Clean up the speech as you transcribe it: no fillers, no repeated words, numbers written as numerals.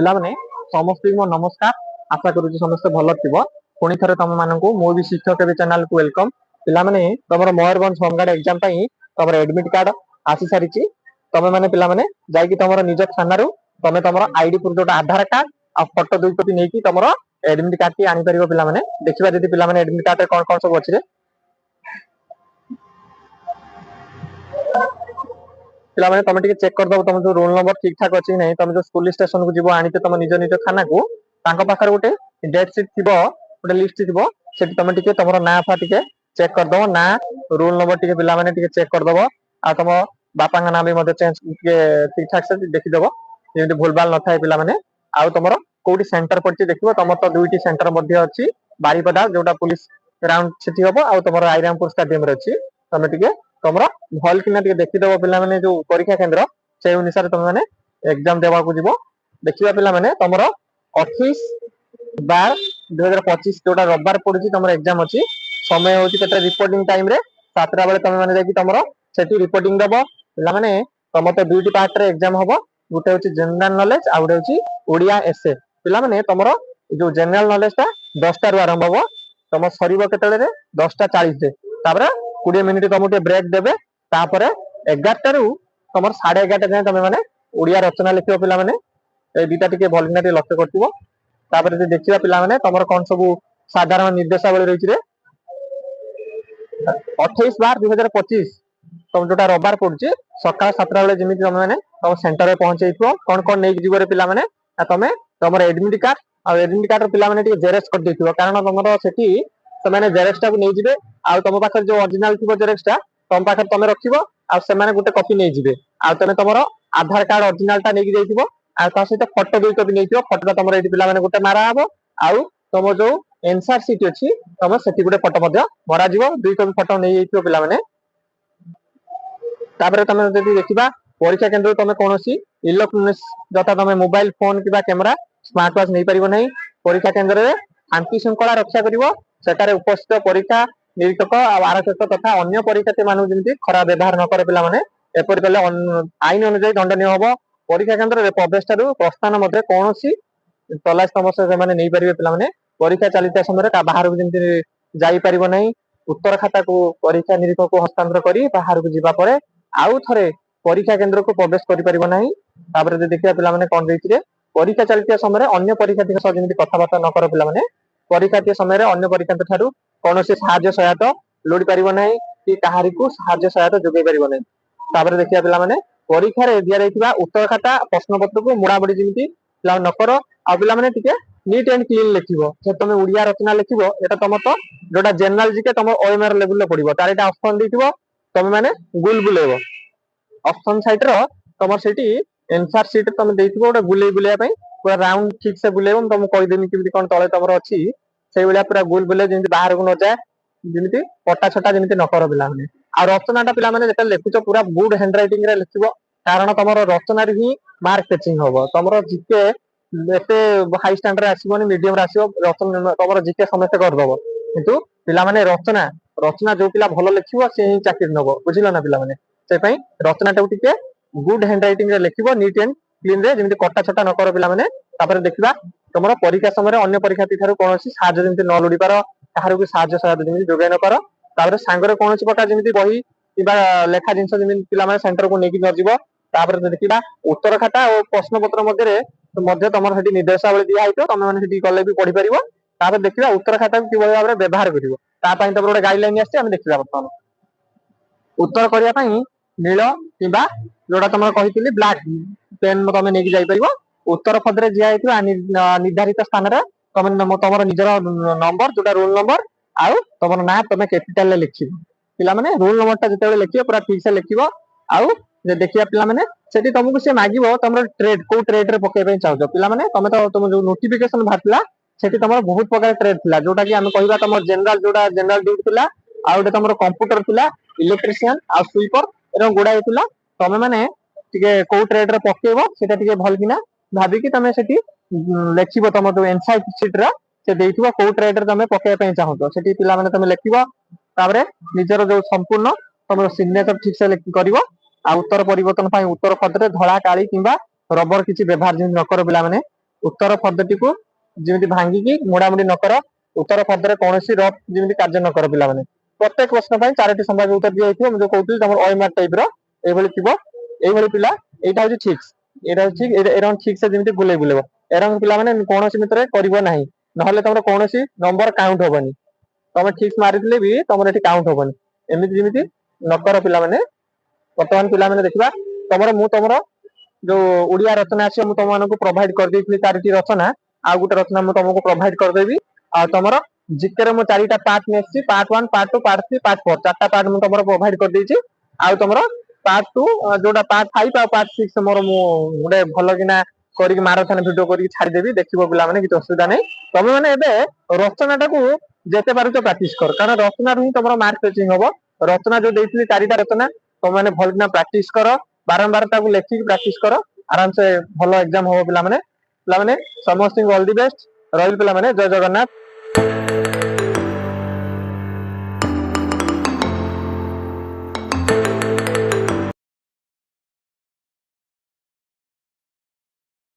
ପିଲାମାନେ ସମସ୍ତଙ୍କୁ ମୋ ନମସ୍କାର। ଆଶା କରୁଛି ସମସ୍ତେ ଭଲ ଥିବ। ପୁଣି ଥରେ ତମ ମାନଙ୍କୁ ମୋ ବି ଶିକ୍ଷକ ବି ଚ୍ୟାନେଲ କୁ ୱେଲକମ୍। ପିଲାମାନେ ତମର ମୟୂରଭଞ୍ଜ ହୋମଗାର୍ଡ ଏକ୍ଜାମ ପାଇଁ ତମର ଏଡମିଟ କାର୍ଡ ଆସି ସାରିଛି। ତମେ ମାନେ ପିଲାମାନେ ଯାଇକି ତମର ନିଜ ଥାନାରୁ ତମେ ତମର ଆଇଡି ପ୍ରୁଫ ଯୋଉଟା ଆଧାର କାର୍ଡ ଆଉ ଫଟୋ 2 କପି ନେଇକି ତମର ଏଡମିଟ କାର୍ଡ ଟି ଆଣିପାରିବ। ପିଲାମାନେ ଦେଖିବା ଯଦି ପିଲାମାନେ ଏଡମିଟ କାର୍ଡ ରେ କଣ କଣ ସବୁ ଅଛି। ପିଲାମାନେ ତମେ ଟିକେ ଚେକ୍ କରିଦବ ତମ ଯୋଉ ରୋଲ नंबर ठीक ठाक ଅଛି ନାହିଁ। ତମେ ଯୋଉ पुलिस स्टेशन को जीवो आनिते तम निज निज थाना को तांको पाखर गोटे डेट शीट थिबो गोटे लिस्ट थिबो सेठी तमे टिके तमरो ना फा टिके चेक करदबो ना रोल नंबर टिके पिला माने टिके चेक करदबो आ तम बापा का नाम भी मते चेंज टिके ठीक ठाक से देखि दबो जेंति भूलभाल न थाए पिला माने आ तमरो कोठी सेंटर पड़ची देखिबो तमर तो दुईटी सेंटर मध्ये अछि बारीपदा जोटा पुलिस ग्राउंड सेठी हबो आ तमरो आईरामपुर स्टेडियम रे अछि तमे टिके तमरो भल किना टिके देखि दबो पिला माने जो परीक्षा केंद्र से अनुसार तमे माने एग्जाम देबा को जीवो देखिबा पिला माने तमरो 28/12/2025 जोटा रविवार पड़ुची तमरो एग्जाम अछि समय होची केते रिपोर्टिंग टाइम रे 7टा बेले तमे माने जाकी तमरो सेठी रिपोर्टिंग देबो पिला माने तमते दुईटी पार्ट रे एग्जाम हबो गुटे होची जनरल नॉलेज आ गुटे होची ओडिया एसए पिला माने तमरो जो जनरल नॉलेज ता 10टा रु आरंभ हबो तम सरीबो केतेले रे 10:40 रे तापर 20 मिनिट तमते ब्रेक देबे तापर 11टा रु तमर 11:30 जाय तमे माने ओडिया रचना लिखियो पिला माने ए दुटा टिके भलना टे लक्ष्य करथिबो तापर जे देखिबा पिला माने तमर कोन सब साधारण निर्देशावली रहिछि रे 28/12/2025 तम जोटा रविवार पड़ुची सकाळ 7टा बेले जेमिति तमे माने तम सेंटर रे पहुंचैथिबो कोन कोन नै जीवो रे पिला माने तमे तमर एडमिट कार्ड आ एडमिट कार्ड रे पिला माने टिके जेरेक्स कर देथिबो कारण तमरो सेठी से माने जेरेक्स टा को नै जिवे आ तम पाखर जो ओरिजिनल थिबो जेरेक्स टा तम पाखर तमे रखिबो आ से माने गुटे कॉपी नै जिवे आ तमे तमरो आधार कार्ड ओरिजिनल टा नै जाइथिबो आ ता सहित फोटो 2 कॉपी नैथिबो फोटो तमरो एठी पिला माने गुटे मारा हबो आउ तम जो एनसीआर सीट अछि तम सेठी गुटे फोटो मध्ये मरा जिवो 2 कॉपी फोटो नै जाइथिबो पिला माने तापर तमे जदी देखिबा परीक्षा केंद्र तमे कोनोसी इलेक्ट्रॉनिक्स जता तमे मोबाइल फोन किबा कैमरा स्मार्ट वॉच नै परिबो नै परीक्षा केंद्र रे शांति श्रृंखला रक्षा करिवो सेटारे उपस्थित परीक्षा निरीक्षक आ आरक्षक तथा अन्य परीक्षार्थी मानु जेंति खराब व्यवहार न करे पिला माने एपर कले आईन अनुसार दंडनीय होबो परीक्षा केंद्र रे प्रवेशटारु प्रस्थान मध्ये कोनोसी तलाश समस्या से माने नै परिबे पिला माने परीक्षा चलिता समय रे बाहर को जेंति जाई परिबो नै उत्तर खाता को परीक्षा निरीक्षक को हस्तांतर करी बाहर को जिबा परे आउ थरे परीक्षा केंद्र को प्रवेश करि परिबो नै तापर जे देखिया पिला माने कोन रहिछि रे परीक्षा चलिता समय रे अन्य परीक्षार्थी सह जेंति कथाबार्ता न कर पिला माने परीक्षा समय रे अन्य परीक्षार्थी थारु कोनोसी सहाय्य सहायता लोडी परिबो नै कि काहारी को सहाय्य सहायता जोगै परिबो नै तापर देखिया पिला माने परीक्षा रे दिया रहितबा उत्तर खाता प्रश्न पत्र को मुड़ा बडी जेंति पिला न करो आ पिला माने टिके नीट एंड क्लीन लिखिबो जे तमे ओडिया रचना लिखिबो एटा तम तो जोटा जनरल जीके तम ओएमआर लेवल ले पडिबो तार एटा ऑप्शन देथिबो तमे माने गुल बुलेबो ऑप्शन साइड रो तमर सेठी आंसर शीट तमे देथिबो ओटा गुले बुले पई पूरा राउंड ठीक से बुलेबो तम कहि देमी किबि कोन तळे तमर अछि सेई बेला पूरा गुल बुले जेंति बाहर को न जाय जेंति पटा छटा जेंति न कर पिला माने आ रचनाटा पिला माने जेटा लेखुचो पूरा गुड हैंड राइटिंग रे लिखिबो कारण तमरो रचना रे ही मार्क टेचिंग होबो तमरो जीके एते हाई स्टैंडर्ड आसीबोनी मीडियम रे आसीबो रचना तमरो जीके समस्त कर दबो किंतु पिला माने रचना रचना जो पिला भलो लिखिबो से ही चाकरी नबो बुझिलो ना पिला माने से पई रचना टा टिके गुड हैंड राइटिंग रे लिखिबो नीट एंड क्लीन रे जेमिति कटा छटा न कर पिला माने तापर देखिबा तमरो परीक्षा समय रे अन्य परीक्षार्थी थारु कोनोसी साहाय्य जेमिति न लोडी पारो काहार को साहाय्य सहायता जेमिति जोगाय न करो तापर सांगरे कोनोसी प्रकार जेमिति बही किबा लेखा जिंस जेमिति पिला माने सेंटर को नेकी न जीवो तापर देखिबा उत्तर खाता और प्रश्न पत्र मध्य तमर हेटी निर्देशावली दिया आइतो तमे माने हेटी गले भी पढी परिबो तापर देखिबा उत्तर खाता को किबा भाबरे व्यवहार करिवो ता पई तपर गोटे गाइडलाइन आछे हम देखिबा बर्तमान उत्तर करिया पई नील किबा जोडा तमर कहितली ब्लैक पेन तमे नेकी जाई परिबो उत्तर पदरे जिया आइतो निर्धारित स्थान रे तमे तमर निजर नंबर जोडा रोल नंबर आउ तमर ना तमे कैपिटल ले लिखिबो पिला माने रोल नंबर ता जते लिखिबो पूरा ठीक से लिखिबो आउ जे देखिया पिला माने सेठी तुमको से मागिबो तमर ट्रेड को ट्रेड रे पके पई चाहजो पिला माने तमे तो तुम जो नोटिफिकेशन भारतला सेठी तमर बहुत प्रकार ट्रेड थिला जोटा कि हम कहिबा तमर जनरल जोटा जनरल ड्यूटी थिला आ ओटे तमर कंप्यूटर थिला इलेक्ट्रिशियन आ स्वीपर एरम गुडा थिला तमे माने टिके को ट्रेड रे पकेबो सेटा टिके भल किना भाबी कि तमे सेठी लेखिबो तमर जो एनसाइट शीट रा से देइथिबो को ट्रेड रे तमे पके पई चाहजो सेठी पिला माने तमे लेखिबो ताबरे निजर जो संपूर्ण तमर सिग्नेचर ठीक से करिवो आ उत्तर परिवर्तन पाई उत्तर पदरे धळा काली किबा रबर किछि व्यवहार जिन न कर पिला माने उत्तर पदटी को जेमिति भांगी मुड़ामुड़ी न कर उत्तर पदरे कौन रफ जेमिति कार्य न कर पिला माने प्रत्येक प्रश्न पर 4टी संभाव्य उत्तर दिया जाइथिबो जो कहउतली तमर ओएमआर टाइप रो एभली थिबो एभली पिला एटा होची ठीक एरन ठीक से जेमिति बुले बुलेबो एरन पिला माने कोनोसी मित्र करिवो नाही नहले तमर कोनोसी नंबर काउंट होबनी तमे ठीक मारितले भी तमर एठी काउंट होबनी एमिति जेमिति नकर पिला माने वर्तमान पिला माने देखिबा तमर जो उड़िया रचना अछि हम तुमको प्रोवाइड कर देइथि 4टी रचना आ गुटे रचना हम तुमको प्रोवाइड कर देबी आ तमर जिके रे मो 4टा पार्ट नेछि पार्ट 1 पार्ट 2 पार्ट 3 पार्ट 4 चारटा पार्ट हम तुमको प्रोवाइड कर देइछि आ तमर पार्ट 2 जोटा पार्ट 5 आ पार्ट 6 मोर मो गुटे भलो किना करी माराथन वीडियो करी छाडी देबी देखिबो पिला माने किछ असुविधा नै तमे माने एबे रचनाटा को जेते पारुच प्रैक्टिस कर कारण रचना रू तमर मार्क फेचिंग होबो रचना जो देइथि 4टा रचना तमे माने भल किना प्रैक्टिस कर बारंबार ताकू लेखिक प्रैक्टिस कर आराम से भलो एग्जाम हो पिला माने समस्त ऑल द बेस्ट रहिल पिला माने जय जगन्नाथ।